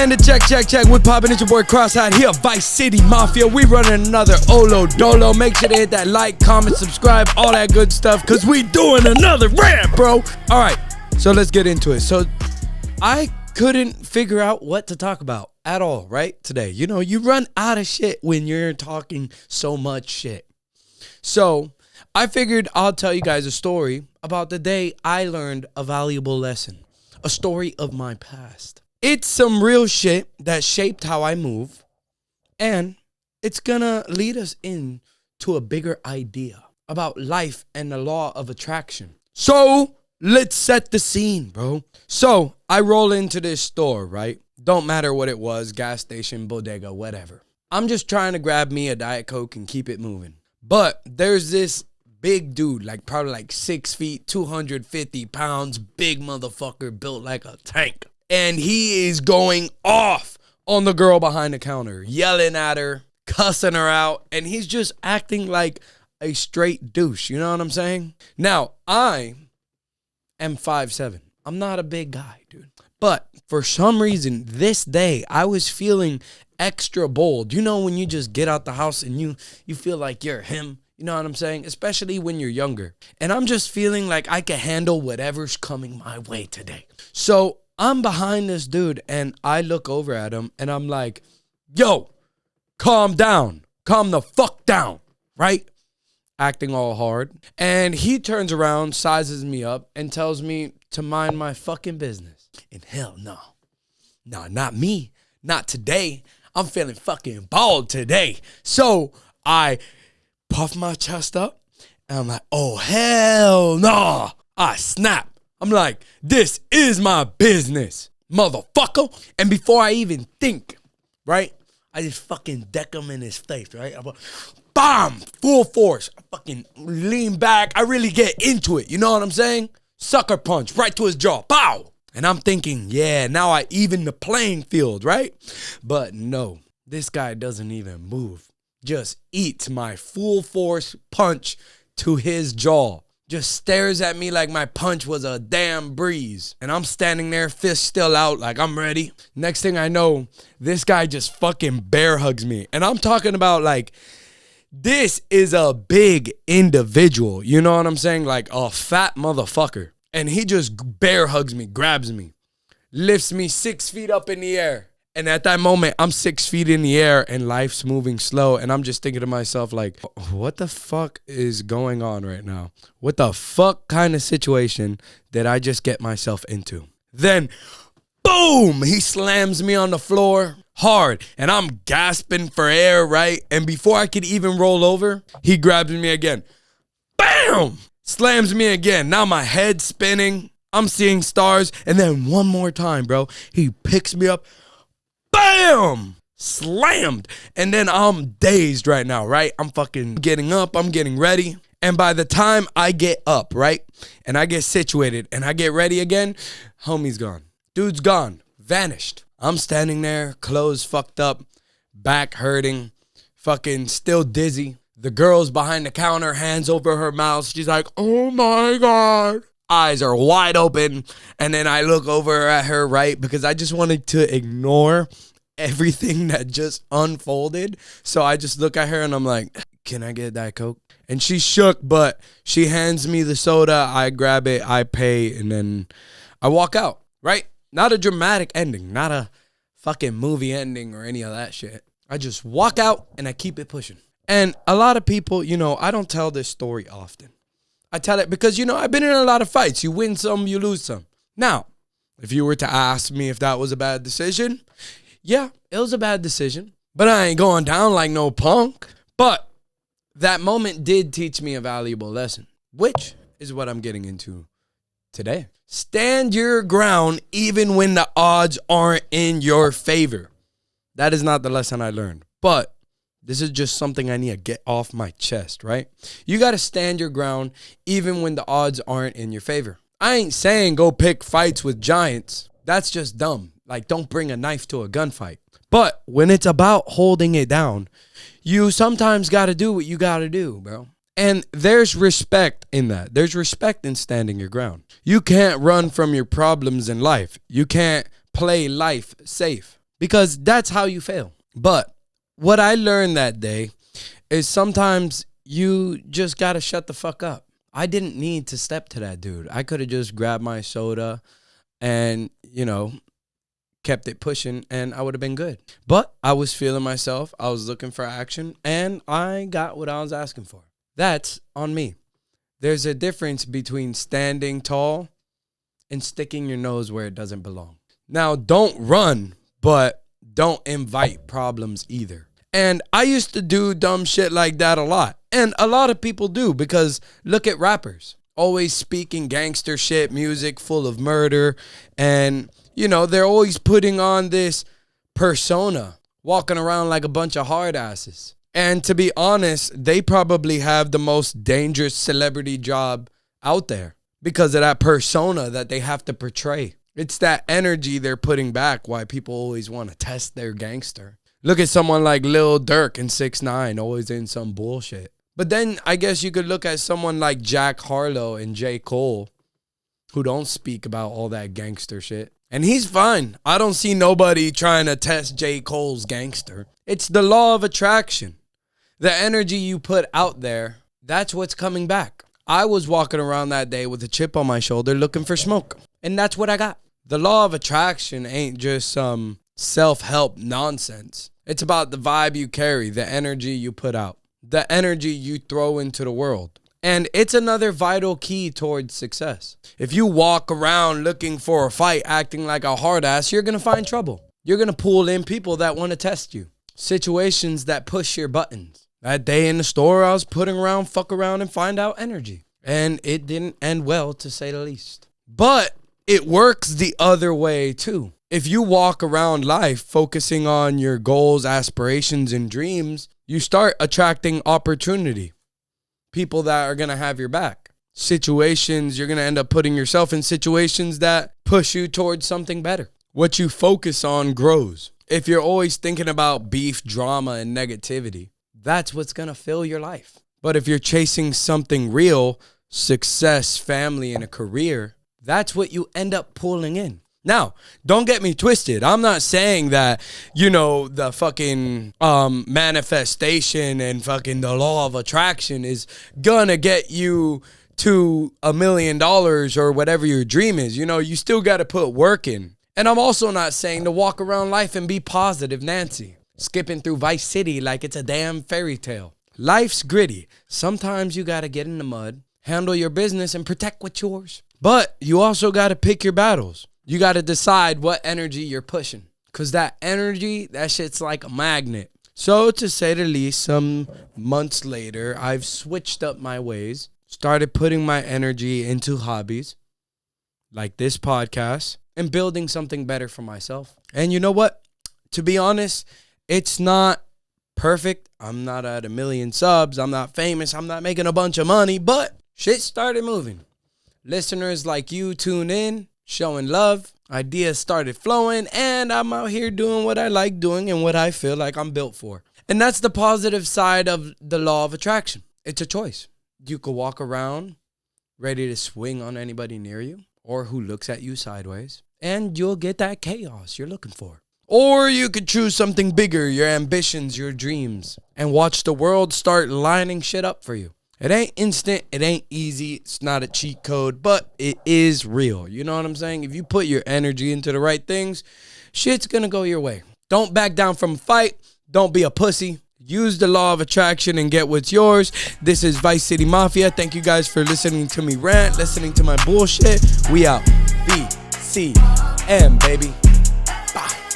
And the check. We poppin', it's your boy Cross-Eyed here, Vice City Mafia. We running another Olo Dolo. Make sure to hit that like, comment, subscribe, all that good stuff, cause we doing another rant, bro. All right, so let's get into it. So I couldn't figure out what to talk about at all, right? Today, you know, you run out of shit when you're talking so much shit. So I figured I'll tell you guys a story about the day I learned a valuable lesson, a story of my past. It's some real shit that shaped how I move, and it's gonna lead us into a bigger idea about life and the law of attraction. So let's set the scene, bro. So I roll into this store, right? Don't matter what it was, gas station, bodega, whatever. I'm just trying to grab me a Diet Coke and keep it moving. But there's this big dude, like probably like 6 feet, 250 pounds, big motherfucker built like a tank. And he is going off on the girl behind the counter, yelling at her, cussing her out. And he's just acting like a straight douche. You know what I'm saying? Now, I am 5'7". I'm not a big guy, dude. But for some reason, this day, I was feeling extra bold. You know when you just get out the house and you feel like you're him? You know what I'm saying? Especially when you're younger. And I'm just feeling like I can handle whatever's coming my way today. So I'm behind this dude and I look over at him and I'm like, yo, calm down. Calm the fuck down, right? Acting all hard. And he turns around, sizes me up, and tells me to mind my fucking business. And hell no. No, not me. Not today. I'm feeling fucking bald today. So I puff my chest up and I'm like, oh, hell no. I snap. I'm like, this is my business, motherfucker. And before I even think, right, I just fucking deck him in his face, right? I'm like, bam, full force. I fucking lean back. I really get into it. You know what I'm saying? Sucker punch right to his jaw. Pow. And I'm thinking, yeah, now I even the playing field, right? But no, this guy doesn't even move. Just eats my full force punch to his jaw. Just stares at me like my punch was a damn breeze. And I'm standing there, fist still out, like I'm ready. Next thing I know, this guy just fucking bear hugs me. And I'm talking about like, this is a big individual. You know what I'm saying? Like a fat motherfucker. And he just bear hugs me, grabs me, lifts me 6 feet up in the air. And at that moment, I'm 6 feet in the air and life's moving slow. And I'm just thinking to myself, like, what the fuck is going on right now? What the fuck kind of situation did I just get myself into? Then, boom, he slams me on the floor hard. And I'm gasping for air, right? And before I could even roll over, he grabs me again. Bam! Slams me again. Now my head's spinning. I'm seeing stars. And then one more time, bro, he picks me up. Bam! Slammed. And then I'm dazed right now, right? I'm fucking getting up. I'm getting ready. And by the time I get up, right? And I get situated and I get ready again, homie's gone. Dude's gone. Vanished. I'm standing there, clothes fucked up, back hurting, fucking still dizzy. The girl's behind the counter, hands over her mouth. She's like, oh my God. Eyes are wide open. And then I look over at her, right? Because I just wanted to ignore everything that just unfolded. So I just look at her and I'm like, can I get a Diet Coke? And she shook, but she hands me the soda. I grab it, I pay, and then I walk out, right? Not a dramatic ending, not a fucking movie ending or any of that shit. I just walk out and I keep it pushing. And a lot of people, you know, I don't tell this story often. I tell it because, you know, I've been in a lot of fights. You win some, you lose some. Now, if you were to ask me if that was a bad decision, yeah, it was a bad decision. But I ain't going down like no punk. But that moment did teach me a valuable lesson, which is what I'm getting into today. Stand your ground even when the odds aren't in your favor. That is not the lesson I learned. But this is just something I need to get off my chest, right? You got to stand your ground even when the odds aren't in your favor. I ain't saying go pick fights with giants. That's just dumb. Like, don't bring a knife to a gunfight. But when it's about holding it down, you sometimes got to do what you got to do, bro. And there's respect in that. There's respect in standing your ground. You can't run from your problems in life. You can't play life safe. because that's how you fail. But what I learned that day is sometimes you just got to shut the fuck up. I didn't need to step to that dude. I could have just grabbed my soda and, kept it pushing and I would have been good. But I was feeling myself. I was looking for action and I got what I was asking for. That's on me. There's a difference between standing tall and sticking your nose where it doesn't belong. Now, don't run, but don't invite problems either. And I used to do dumb shit like that a lot. And a lot of people do, because look at rappers. Always speaking gangster shit, music full of murder. And, they're always putting on this persona, walking around like a bunch of hard asses. And to be honest, they probably have the most dangerous celebrity job out there because of that persona that they have to portray. It's that energy they're putting back why people always want to test their gangster. Look at someone like Lil Durk and 6ix9ine, always in some bullshit. But then I guess you could look at someone like Jack Harlow and J. Cole, who don't speak about all that gangster shit. And he's fine. I don't see nobody trying to test J. Cole's gangster. It's the law of attraction. The energy you put out there, that's what's coming back. I was walking around that day with a chip on my shoulder looking for smoke. And that's what I got. The law of attraction ain't just some self-help nonsense. It's about the vibe you carry, the energy you put out, the energy you throw into the world. And it's another vital key towards success. If you walk around looking for a fight, acting like a hard ass, you're going to find trouble. You're going to pull in people that want to test you. Situations that push your buttons. That day in the store, I was putting around, fuck around, and find out energy. And it didn't end well, to say the least. But it works the other way, too. If you walk around life focusing on your goals, aspirations, and dreams, you start attracting opportunity. People that are going to have your back. Situations, you're going to end up putting yourself in situations that push you towards something better. What you focus on grows. If you're always thinking about beef, drama, and negativity, that's what's going to fill your life. But if you're chasing something real, success, family, and a career, that's what you end up pulling in. Now, don't get me twisted. I'm not saying that, the fucking manifestation and fucking the law of attraction is gonna get you to $1 million or whatever your dream is. You still got to put work in. And I'm also not saying to walk around life and be positive Nancy, skipping through Vice City like it's a damn fairy tale. Life's gritty. Sometimes you got to get in the mud, handle your business, and protect what's yours. But you also got to pick your battles. You got to decide what energy you're pushing. Because that energy, that shit's like a magnet. So to say the least, some months later, I've switched up my ways. Started putting my energy into hobbies. Like this podcast. And building something better for myself. And you know what? To be honest, it's not perfect. I'm not at 1 million subs. I'm not famous. I'm not making a bunch of money. But shit started moving. Listeners like you tune in. Showing love, ideas started flowing, and I'm out here doing what I like doing and what I feel like I'm built for. And that's the positive side of the law of attraction. It's a choice. You could walk around ready to swing on anybody near you or who looks at you sideways, and you'll get that chaos you're looking for. Or you could choose something bigger, your ambitions, your dreams, and watch the world start lining shit up for you. It ain't instant. It ain't easy. It's not a cheat code, but it is real. You know what I'm saying? If you put your energy into the right things, shit's going to go your way. Don't back down from a fight. Don't be a pussy. Use the law of attraction and get what's yours. This is Vice City Mafia. Thank you guys for listening to me rant, listening to my bullshit. We out. VCM, baby. Bye.